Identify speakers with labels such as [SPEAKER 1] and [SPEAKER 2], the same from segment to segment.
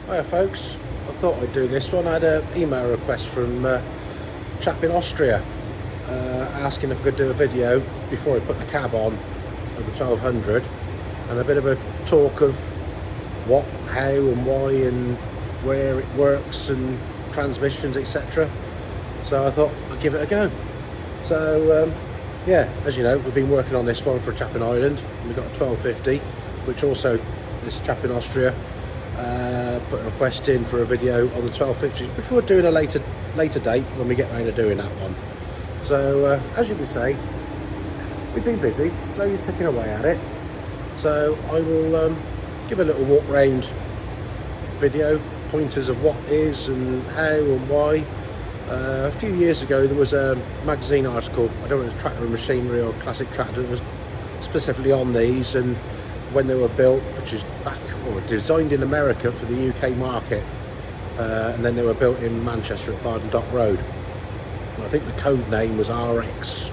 [SPEAKER 1] Hiya folks, I thought I'd do this one. I had an email request from a chap in Austria asking if I could do a video before I put the cab on of the 1200 and a bit of a talk of what, how and why and where it works and transmissions, etc. So I thought I'd give it a go. So yeah, as you know, we've been working on this one for a chap in Ireland, and we've got a 1250 which also this chap in Austria put a request in for a video on the 1250, which we'll do in a later date when we get around to doing that one. So as you can see, we've been busy, slowly ticking away at it. So I will give a little walk round video, pointers of what is and how and why. A few years ago there was a magazine article, I don't know if it was Tractor and Machinery or Classic Tractor, that was specifically on these and when they were built, which is back or designed in America for the UK market, and then they were built in Manchester at Barden Dock Road. And I think the code name was RX1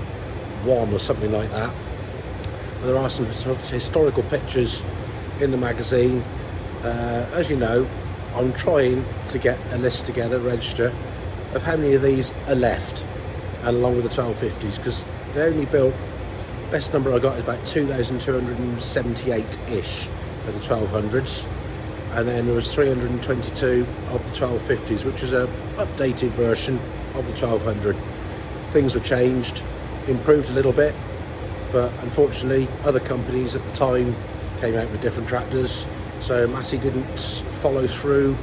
[SPEAKER 1] or something like that. And there are some historical pictures in the magazine. As you know, I'm trying to get a list together, register, of how many of these are left, and along with the 1250s, because they only built, best number I got is about 2,278-ish of the 1200s, and then there was 322 of the 1250s, which is a updated version of the 1200. Things were changed, improved a little bit, but unfortunately other companies at the time came out with different tractors, so Massey didn't follow through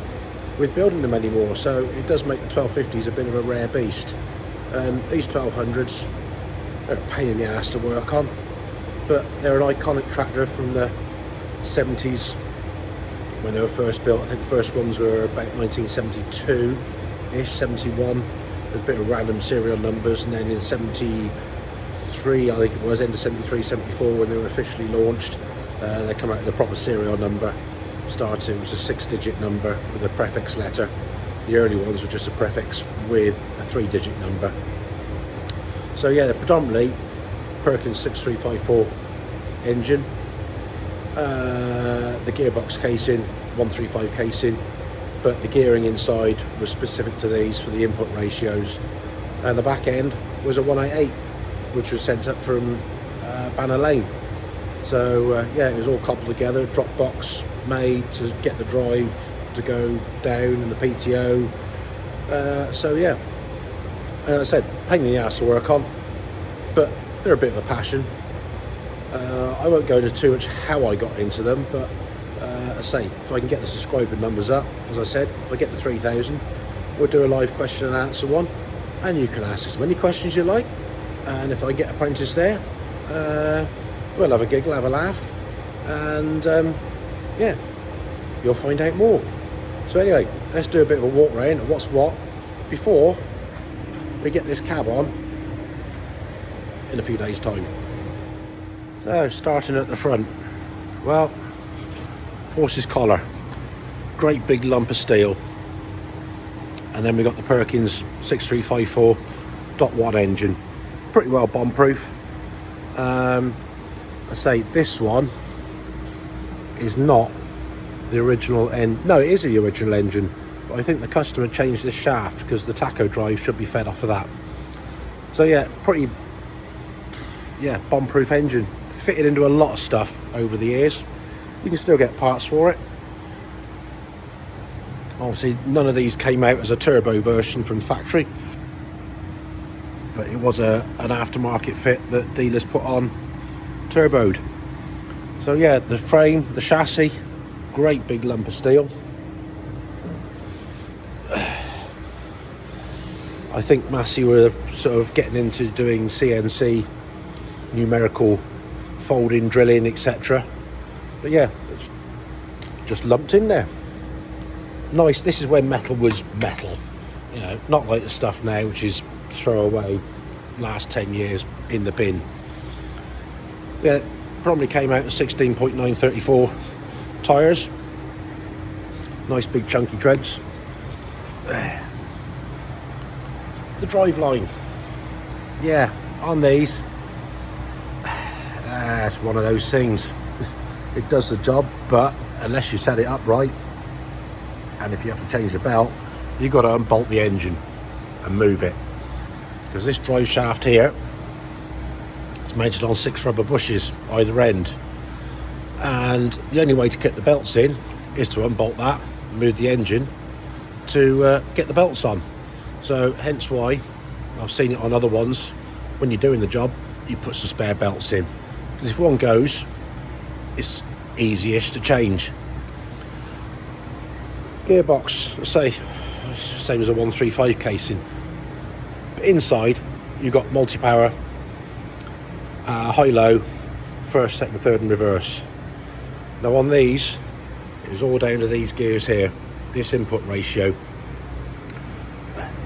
[SPEAKER 1] with building them anymore, so it does make the 1250s a bit of a rare beast. And these 1200s, they're a pain in the ass to work on, but they're an iconic tractor from the 70s when they were first built. I think the first ones were about 1972-ish, 71, with a bit of random serial numbers, and then in 73, I think it was, end of 73, 74, when they were officially launched, they come out with a proper serial number. Started, it was a 6-digit number with a prefix letter. The early ones were just a prefix with a 3-digit number. So yeah, they're predominantly Perkins 6354 engine, the gearbox casing, 135 casing, but the gearing inside was specific to these for the input ratios, and the back end was a 188, which was sent up from Banner Lane. So yeah, it was all cobbled together, drop box made to get the drive to go down and the PTO. So yeah, and I said, pain in the ass to work on, but they're a bit of a passion. I won't go into too much how I got into them, but I say, if I can get the subscriber numbers up, as I said, if I get to 3,000, we'll do a live question and answer one, and you can ask as many questions you like, and if I get apprentice there, we'll have a giggle, have a laugh, and yeah, you'll find out more. So anyway, let's do a bit of a walk round of what's what before we get this cab on in a few days' time. So starting at the front, well, horse's collar, great big lump of steel, and then we got the Perkins 6354.1 engine, pretty well bomb proof. I say this one is not the original no, it is the original engine, but I think the customer changed the shaft because the tacho drive should be fed off of that. So yeah, pretty, yeah, bomb proof engine, fitted into a lot of stuff over the years. You can still get parts for it. Obviously none of these came out as a turbo version from the factory, but it was an aftermarket fit that dealers put on turboed. So yeah, the frame, the chassis, great big lump of steel. I think Massey were sort of getting into doing CNC numerical folding, drilling, etc. But yeah, it's just lumped in there. Nice. This is when metal was metal, you know, not like the stuff now which is throw away, last 10 years in the bin. Yeah, probably came out at 16.934 tyres. Nice big chunky treads. The drive line, yeah, on these, it's one of those things. It does the job, but unless you set it up right, and if you have to change the belt, you've got to unbolt the engine and move it, because this drive shaft here is mounted on 6 rubber bushes either end, and the only way to get the belts in is to unbolt that, move the engine to get the belts on. So hence why I've seen it on other ones, when you're doing the job you put some spare belts in, because if one goes it's easy-ish to change. Gearbox, let's say same as a 135 casing, but inside you've got multi-power, high-low, first, second, third and reverse. Now on these it's all down to these gears here, this input ratio.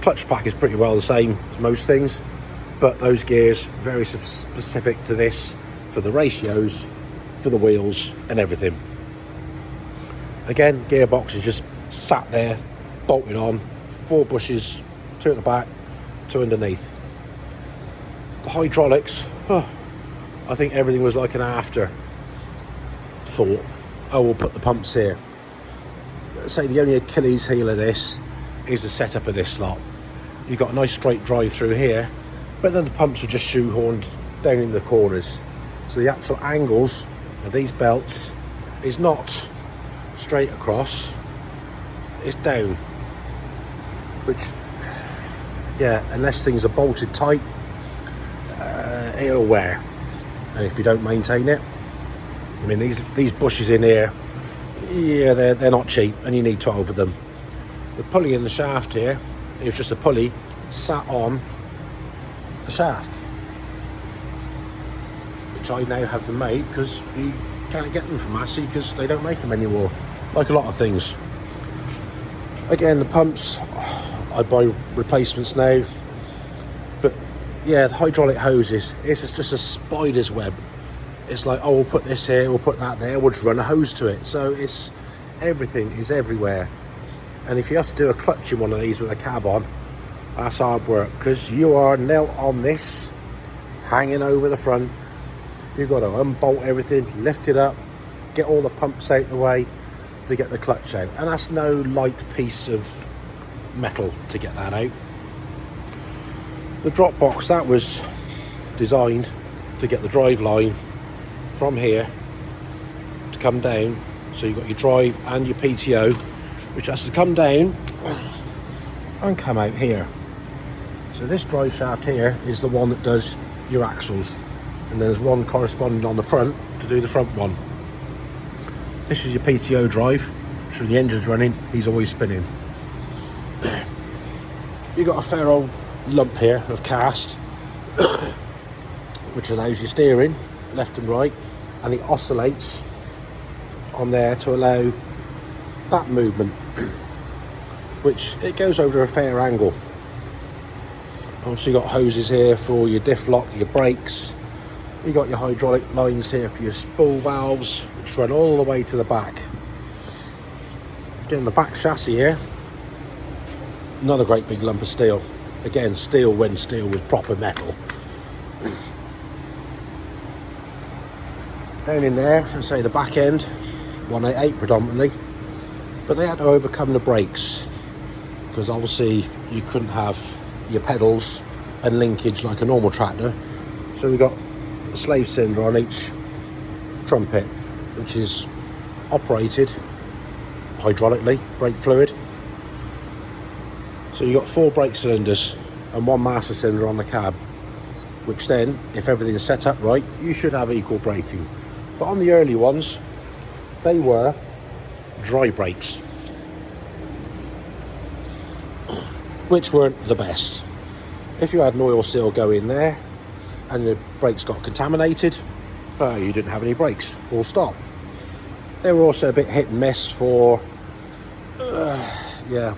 [SPEAKER 1] Clutch pack is pretty well the same as most things, but those gears very specific to this, for the ratios, for the wheels and everything. Again, gearbox is just sat there, bolted on, 4 bushes, 2 at the back, 2 underneath. The hydraulics, I think everything was like an after thought. Oh, we'll put the pumps here. Say the only Achilles heel of this is the setup of this lot. You've got a nice straight drive through here, but then the pumps are just shoehorned down in the corners. So the actual angles of these belts is not straight across, it's down. Which, yeah, unless things are bolted tight, it'll wear. And if you don't maintain it, I mean, these bushes in here, yeah, they're not cheap, and you need 12 of them. The pulley in the shaft here is just a pulley sat on the shaft, which I now have them made because you can't get them from Massey because they don't make them anymore, like a lot of things. Again, the pumps, I buy replacements now, but yeah, the hydraulic hoses, it's just a spider's web. It's like, oh, we'll put this here, we'll put that there, we'll just run a hose to it. So it's, everything is everywhere. And if you have to do a clutch in one of these with a cab on, that's hard work, because you are knelt on this, hanging over the front. You've got to unbolt everything, lift it up, get all the pumps out the way to get the clutch out. And that's no light piece of metal to get that out. The drop box, that was designed to get the drive line from here to come down, so you've got your drive and your PTO, which has to come down and come out here. So this drive shaft here is the one that does your axles, and there's one corresponding on the front to do the front one. This is your PTO drive, so the engine's running, he's always spinning. You've got a fair old lump here of cast which allows you steering left and right, and it oscillates on there to allow that movement, which it goes over a fair angle. Obviously you've got hoses here for your diff lock, your brakes. You've got your hydraulic lines here for your spool valves, which run all the way to the back. Again, the back chassis here, another great big lump of steel. Again, steel when steel was proper metal. Down in there, let's say the back end, 188 predominantly, but they had to overcome the brakes, because obviously you couldn't have your pedals and linkage like a normal tractor. So we got a slave cylinder on each trumpet, which is operated hydraulically, brake fluid. So you got 4 brake cylinders and 1 master cylinder on the cab, which then, if everything is set up right, you should have equal braking. But on the early ones, they were dry brakes, which weren't the best. If you had an oil seal go in there and the brakes got contaminated, you didn't have any brakes, full stop. They were also a bit hit and miss for,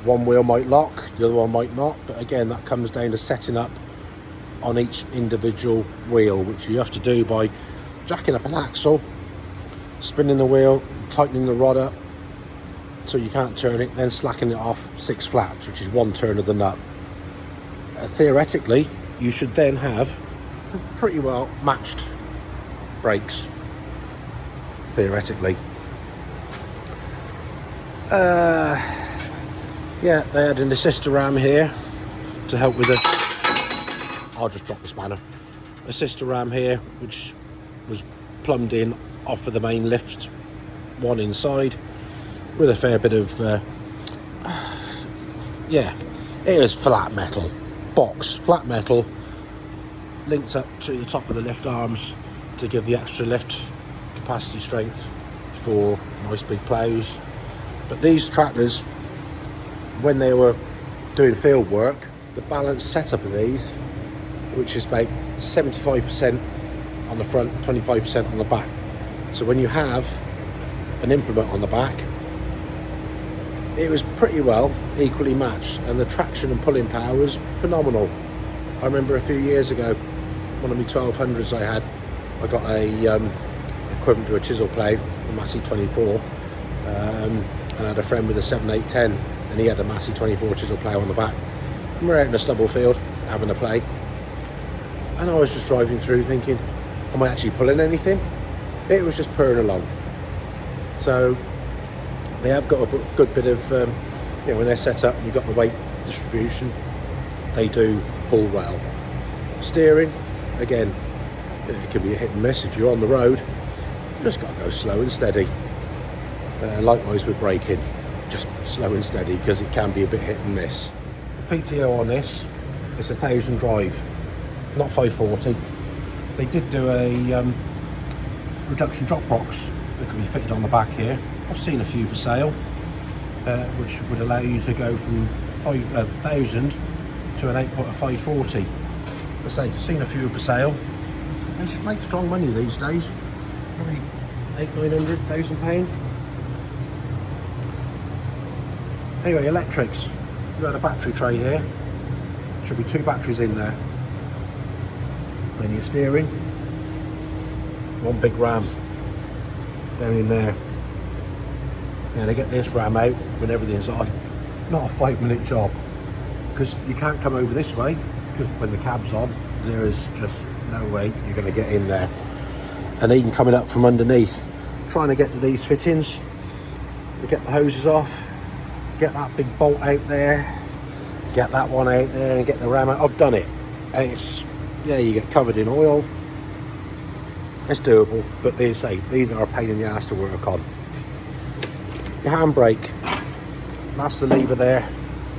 [SPEAKER 1] one wheel might lock, the other one might not, but again, that comes down to setting up on each individual wheel, which you have to do by jacking up an axle, spinning the wheel, tightening the rod up so you can't turn it, then slacking it off 6 flaps, which is 1 turn of the nut. Theoretically, you should then have pretty well matched brakes, theoretically. Yeah, they had an assister ram here to help with the... I'll just drop the spanner. Assister ram here, which was plumbed in off of the main lift one inside, with a fair bit of yeah, it is flat metal box, flat metal linked up to the top of the lift arms to give the extra lift capacity strength for nice big ploughs. But these tractors, when they were doing field work, the balanced setup of these, which is about 75% on the front, 25% on the back. So when you have an implement on the back, it was pretty well equally matched, and the traction and pulling power was phenomenal. I remember a few years ago, one of my 1200s I got a equivalent to a chisel plough, a Massey 24, and I had a friend with a 7810, and he had a Massey 24 chisel plough on the back. And we're out in a stubble field having a play, and I was just driving through thinking, am I actually pulling anything? It was just purring along. So they have got a good bit of, you know, when they're set up and you've got the weight distribution, they do pull well. Steering, again, it can be a hit and miss. If you're on the road, you just got to go slow and steady. Likewise with braking, just slow and steady, because it can be a bit hit and miss. The PTO on this is 1000 drive, not 540. They did do a reduction drop box that can be fitted on the back here. I've seen a few for sale, which would allow you to go from 1000 to an output of 540. I say, seen a few for sale. They should make strong money these days, probably £800–900,000. Anyway, electrics. You had a battery tray here. Should be 2 batteries in there. Then your steering, 1 big ram down in there. Now to get this ram out when everything's on, not a 5-minute job, because you can't come over this way, because when the cab's on, there is just no way you're going to get in there. And even coming up from underneath, trying to get to these fittings, to get the hoses off, get that big bolt out there, get that one out there, and get the ram out. I've done it, and it's, yeah, you get covered in oil. It's doable, but they say these are a pain in the ass to work on. Your handbrake, that's the lever there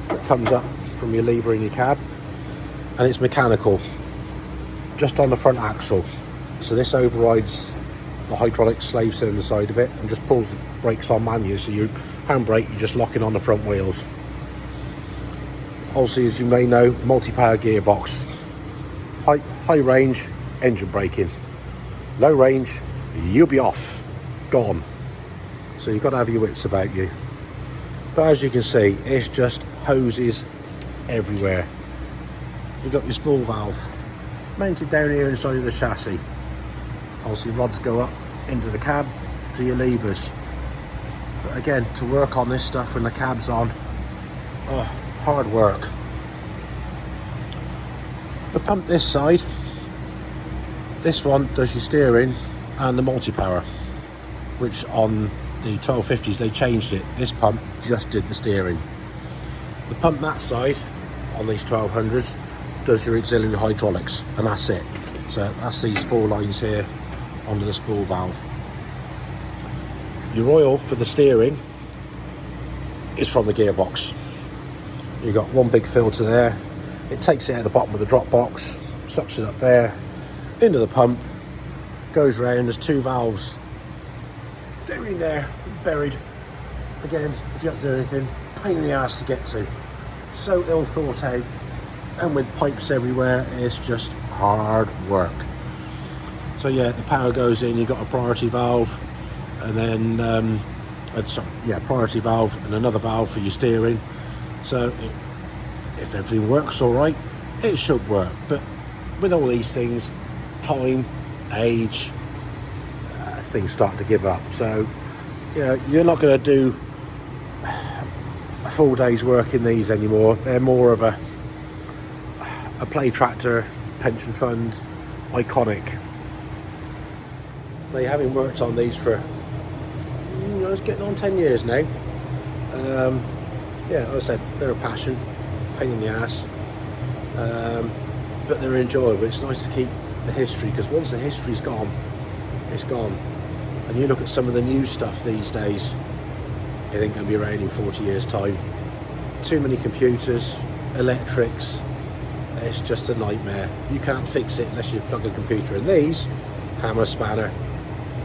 [SPEAKER 1] that comes up from your lever in your cab, and it's mechanical, just on the front axle. So this overrides the hydraulic slave cylinder side of it and just pulls the brakes on manual. So your handbrake, you're just locking on the front wheels. Obviously, as you may know, multi-power gearbox. High range, engine braking. Low range, you'll be off, gone. So you've got to have your wits about you. But as you can see, it's just hoses everywhere. You've got your spool valve mounted down here inside of the chassis. Obviously rods go up into the cab to your levers. But again, to work on this stuff when the cab's on, oh, hard work. The pump this side, this one does your steering and the multi-power, which on the 1250s they changed it. This pump just did the steering. The pump that side on these 1200s does your auxiliary hydraulics, and that's it. So that's these 4 lines here under the spool valve. Your oil for the steering is from the gearbox. You've got 1 big filter there. It takes it at the bottom of the drop box, sucks it up there, into the pump, goes round. There's 2 valves down in there, buried. Again, if you have to do anything, pain in the ass to get to. So ill thought out, and with pipes everywhere, it's just hard work. So yeah, the power goes in, you've got a priority valve, and then priority valve and another valve for your steering. So if everything works all right, it should work. But with all these things, time, age, things start to give up. So you're not going to do a full day's work in these anymore. They're more of a play tractor, pension fund, iconic. So having worked on these for, it's getting on 10 years now. yeah, as I said, they're a passion, pain in the ass, but they're enjoyable. It's nice to keep the history, because once the history's gone, it's gone. And you look at some of the new stuff these days, it ain't going to be around in 40 years time. Too many computers, electrics, it's just a nightmare. You can't fix it unless you plug a computer in. These, hammer, spanner,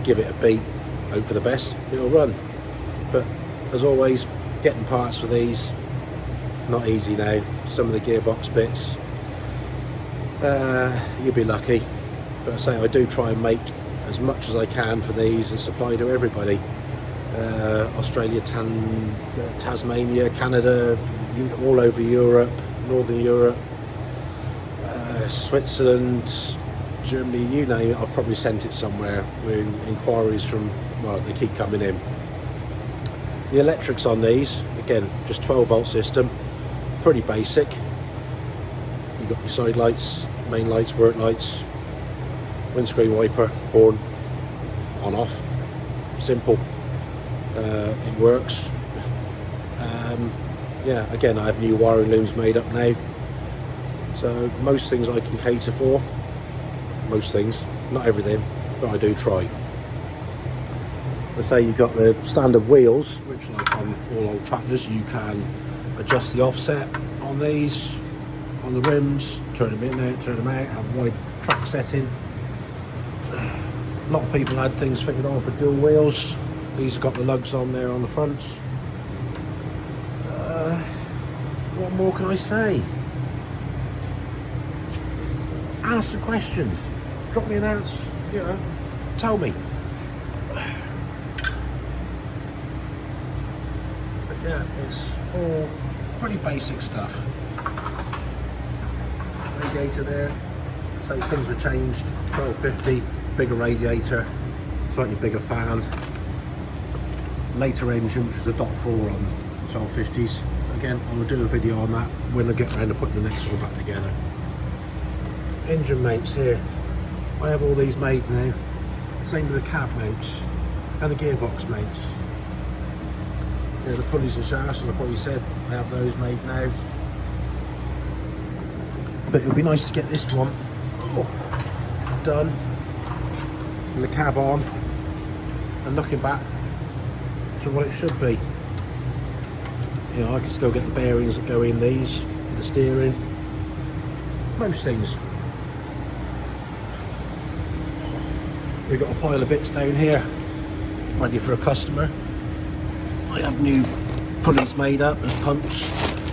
[SPEAKER 1] give it a beat, hope for the best, it'll run. But as always, getting parts for these, not easy now. Some of the gearbox bits, you'll be lucky. But I say, I do try and make as much as I can for these and supply to everybody. Australia, Tasmania, Canada, all over Europe, Northern Europe, Switzerland, Germany, you name it, I've probably sent it somewhere with inquiries from, well, they keep coming in. The electrics on these, again, just 12 volt system, pretty basic. You've got your side lights, main lights, work lights, windscreen wiper, horn, on off, simple. It works. Yeah, again, I have new wiring looms made up now, so most things I can cater for. Most things, not everything, but I do try. Let's say you've got the standard wheels, which like on all old tractors, you can adjust the offset on these, on the rims, turn them in out, turn them out, have a wide track setting. A lot of people had things fitted on for dual wheels. These have got the lugs on there on the fronts. What more can I say? Ask the questions. Drop me an answer, you know, tell me. But yeah, it's all pretty basic stuff. Radiator there. Say things were changed. 1250, bigger radiator, slightly bigger fan. Later engine, which is a .4 on 1250s. Again, I'll do a video on that when I get around to put the next one back together. Engine mounts here. I have all these made now. Same with the cab mounts and the gearbox mounts. Yeah, the pulleys and shafts, and I probably said I have those made now. But it would be nice to get this one done, and the cab on, and looking back to what it should be. You know, I can still get the bearings that go in these, for the steering, most things. We've got a pile of bits down here, ready for a customer. I have new pulleys made up as pumps.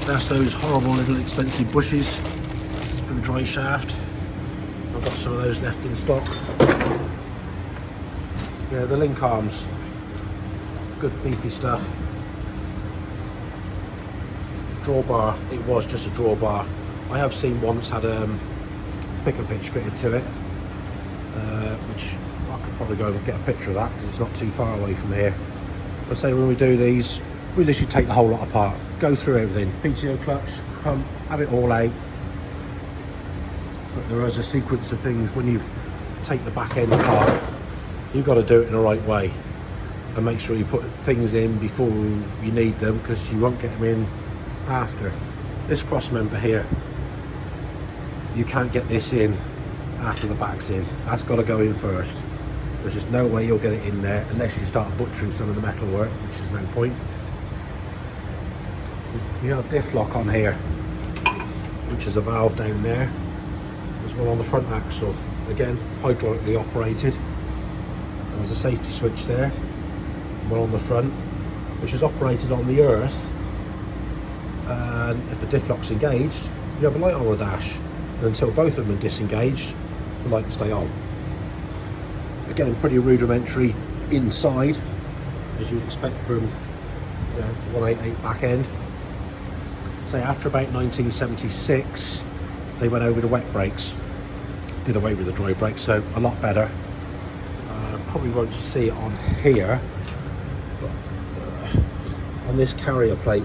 [SPEAKER 1] That's those horrible little expensive bushes for the dry shaft. I've got some of those left in stock. Yeah, the link arms, good beefy stuff. Drawbar, it was just a drawbar. I have seen one that's had a picker pitch fitted to it, which I could probably go and get a picture of that because it's not too far away from here. But say when we do these, we literally take the whole lot apart, go through everything, PTO clutch, pump, have it all out. But there is a sequence of things when you take the back end apart, you've got to do it in the right way and make sure you put things in before you need them, because you won't get them in after. This cross member here, you can't get this in after the back's in. That's got to go in first. There's just no way you'll get it in there unless you start butchering some of the metal work, which is no point. You have diff lock on here, which is a valve down there. There's one on the front axle, again hydraulically operated. There's a safety switch there, one on the front, which is operated on the earth, and if the diff lock's engaged, you have a light on the dash, and until both of them are disengaged, the light will stay on. Again, pretty rudimentary inside, as you'd expect from 188 back end. Say after about 1976, they went over to wet brakes, did away with the dry brakes, so a lot better. Probably won't see it on here, but on this carrier plate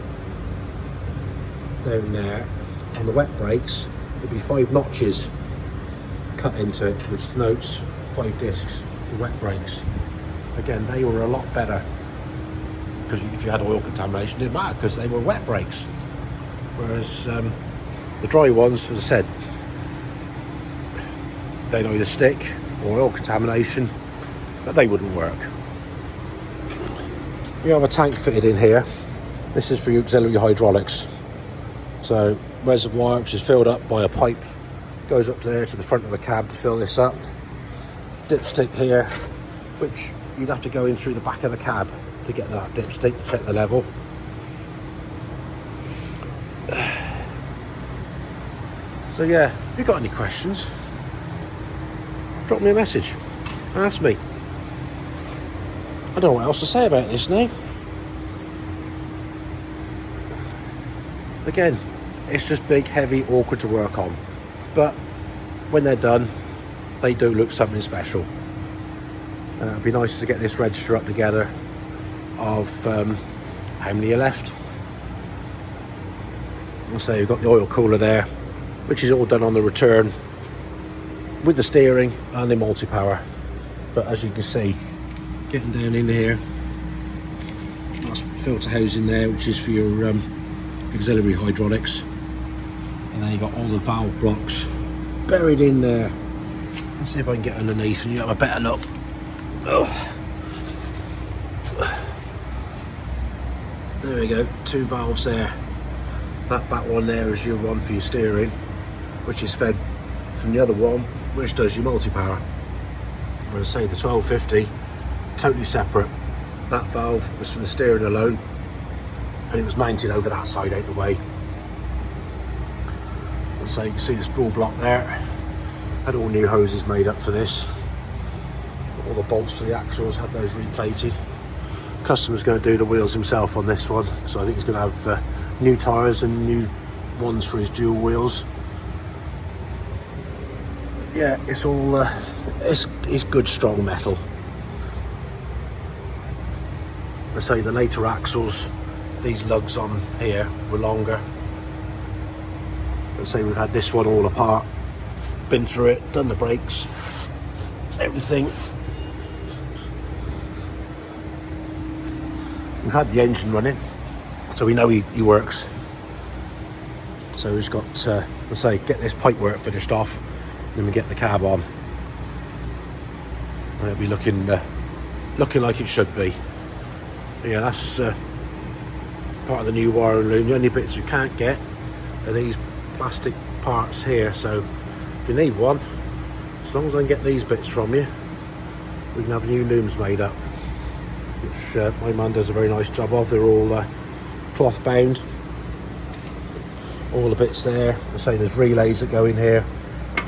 [SPEAKER 1] down there, on the wet brakes, there'll be 5 notches cut into it, which denotes 5 discs for wet brakes. Again, they were a lot better because if you had oil contamination, it didn't matter because they were wet brakes. Whereas the dry ones, as I said, they'd either stick or oil contamination, but they wouldn't work. You have a tank fitted in here. This is for your auxiliary hydraulics. So reservoir, which is filled up by a pipe, goes up there to the front of the cab to fill this up. Dipstick here, which you'd have to go in through the back of the cab to get that dipstick to check the level. So yeah, if you've got any questions, drop me a message, ask me. I don't know what else to say about this now. Again, it's just big, heavy, awkward to work on, but when they're done, they do look something special. It'd be nice to get this register up together of how many are left. So you've got the oil cooler there, which is all done on the return with the steering and the multi-power. But as you can see, getting down in here, that's filter housing there, which is for your auxiliary hydraulics. And then you've got all the valve blocks buried in there. Let's see if I can get underneath and you have a better look. Oh. There we go, 2 valves there. That back one there is your one for your steering, which is fed from the other one, which does your multi-power. I'm going to say the 1250, totally separate. That valve was for the steering alone, and it was mounted over that side out the way. And so you can see the spool block there. Had all new hoses made up for this. All the bolts for the axles, had those replated. Customer's going to do the wheels himself on this one, so I think he's going to have new tyres and new ones for his dual wheels. Yeah, it's all it's good strong metal. I say the later axles, these lugs on here were longer. Let's say we've had this one all apart, been through it, done the brakes, everything. We've had the engine running, so we know he works. So we've got let's say get this pipe work finished off, then we get the cab on, and it'll be looking like it should be. But yeah, that's part of the new wiring loom. The only bits you can't get are these plastic parts here, so if you need one, as long as I can get these bits from you, we can have new looms made up, which my man does a very nice job of. They're all cloth bound, all the bits there. I say there's relays that go in here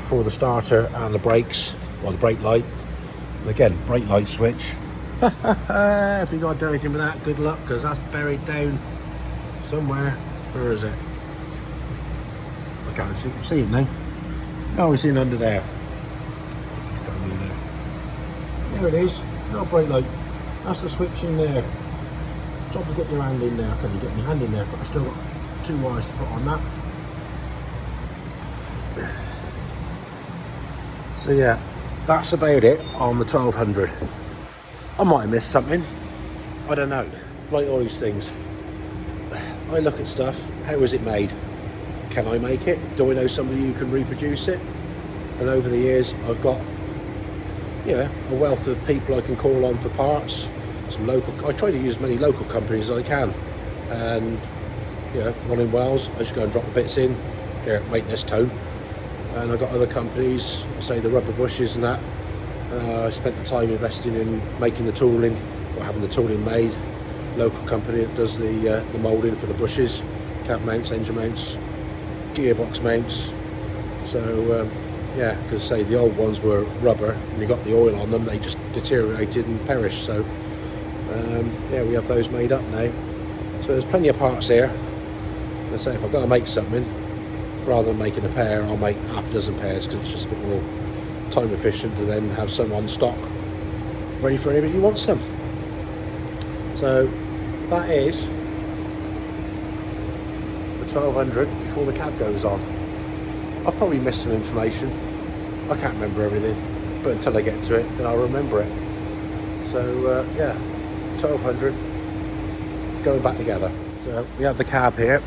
[SPEAKER 1] for the starter and the brakes, well, the brake light, and again, brake light switch. If you got to do anything with that, good luck, because that's buried down somewhere. Where is it? I can't see it now. No, it's in under there. There it is. No brake light. That's the switch in there. Job to get your hand in there. I can't get my hand in there, but I've still got 2 wires to put on that. So yeah, that's about it on the 1200. I might have missed something. I don't know. Like all these things, I look at stuff. How was it made? Can I make it? Do I know somebody who can reproduce it? And over the years, I've got, you know, a wealth of people I can call on for parts. Some local. I try to use as many local companies as I can, and you know, one in Wales, I just go and drop the bits in. Here, make this tone. And I've got other companies, say the rubber bushes and that. I spent the time investing in making the tooling, or having the tooling made. Local company that does the moulding for the bushes, cab mounts, engine mounts, gearbox mounts. So yeah, because say the old ones were rubber and you got the oil on them, they just deteriorated and perished. So yeah, we have those made up now. So there's plenty of parts here. I say if I've got to make something, rather than making a pair, I'll make half a dozen pairs, because it's just a bit more time efficient to then have some on stock ready for anybody who wants them. So that is the 1200 before the cab goes on. I'll probably miss some information. I can't remember everything, but until I get to it, then I'll remember it. So yeah, 1200 going back together. So we have the cab here,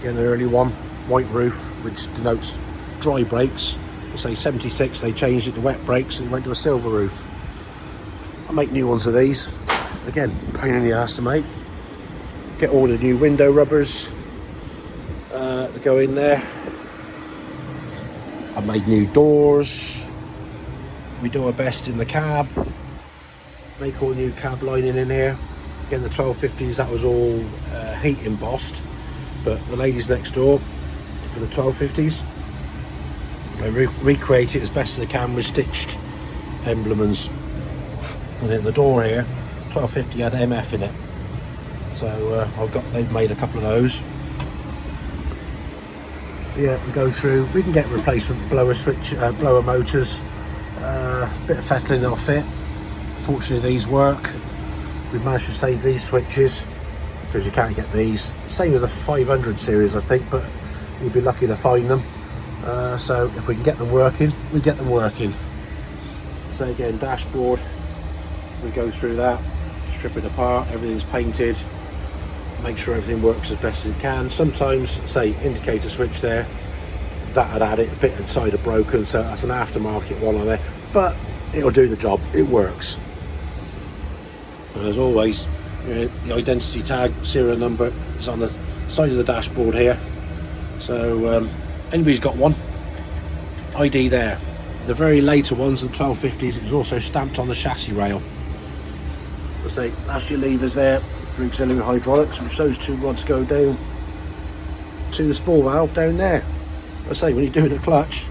[SPEAKER 1] again an early one, white roof, which denotes dry brakes. I say 76, they changed it to wet brakes and it went to a silver roof. I make new ones of these. Again, pain in the ass to make. Get all the new window rubbers to go in there. I made new doors. We do our best in the cab. Make all new cab lining in here. Again, the 1250s, that was all heat embossed, but the ladies next door for the 1250s, they recreate it as best as they can with stitched emblems. And in the door here, 1250 had MF in it, so they've made a couple of those. Yeah, we go through. We can get replacement blower motors. Bit of fettling, they'll fit. Fortunately, these work. We've managed to save these switches because you can't get these. Same as the 500 series, I think, but you'd be lucky to find them. So if we can get them working, we get them working. So again, dashboard, we go through that, strip it apart, everything's painted, make sure everything works as best as it can. Sometimes, say, indicator switch there, that had had it a bit inside of broken, so that's an aftermarket one on there, but it'll do the job, it works. And as always, the identity tag, serial number is on the side of the dashboard here, so anybody's got one, ID there. The very later ones, the 1250s, is also stamped on the chassis rail. I say that's your levers there for auxiliary hydraulics, which those two rods go down to the spool valve down there. I say when you're doing a clutch,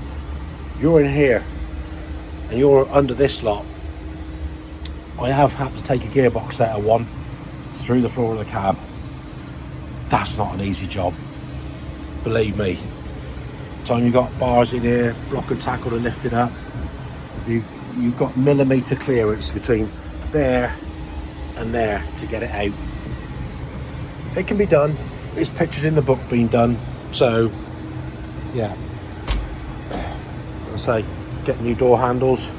[SPEAKER 1] you're in here and you're under this lot. I have had to take a gearbox out of one through the floor of the cab. That's not an easy job, believe me. Time you got bars in here, block and tackle to lift it up. You've got millimetre clearance between there and there to get it out. It can be done. It's pictured in the book being done. So yeah, I say get new door handles.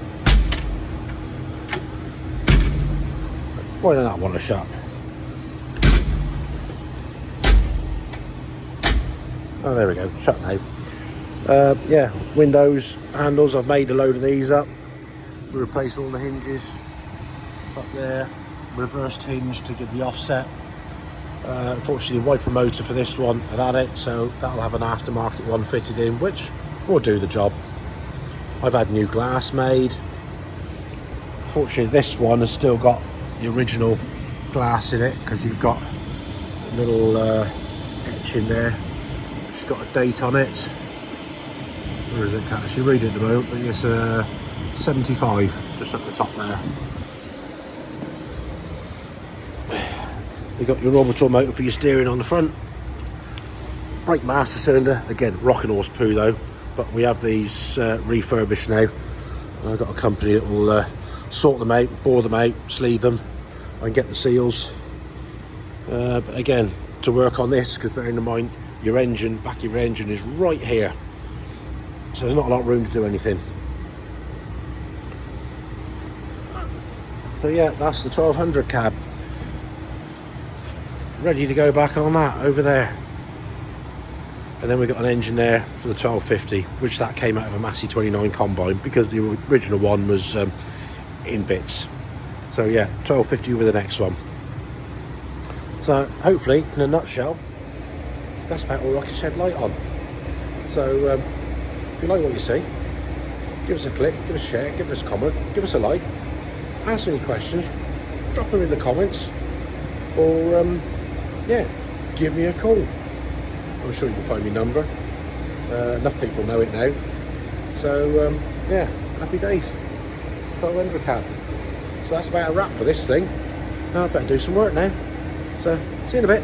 [SPEAKER 1] Why don't I want to shut? Oh, there we go, shut now. Yeah, windows handles, I've made a load of these up. We replaced all the hinges up there, reversed hinge to give the offset. Unfortunately, the wiper motor for this one had it, so that'll have an aftermarket one fitted in, which will do the job. I've had new glass made. Fortunately, this one has still got the original glass in it, because you've got a little etch in there. It's got a date on it. Where is it? Can't actually read it at the moment, but it's 75, just at the top there. You've got your orbital motor for your steering on the front. Brake master cylinder, again, rocking horse poo though, but we have these refurbished now. I've got a company that will sort them out, bore them out, sleeve them, and get the seals. But again, to work on this, because bearing in mind, your engine, back of your engine is right here. So there's not a lot of room to do anything. So yeah, that's the 1200 cab. Ready to go back on that over there. And then we've got an engine there for the 1250, which that came out of a Massey 29 combine, because the original one was in bits. So yeah, 1250 with the next one. So hopefully, in a nutshell, that's about all I can shed light on. So if you like what you see, give us a click, give us a share, give us a comment, give us a like, ask any questions, drop them in the comments, or yeah, give me a call. I'm sure you can find my number. Enough people know it now. So yeah, happy days. 1200 cab. So that's about a wrap for this thing. Now I better do some work now. So see you in a bit.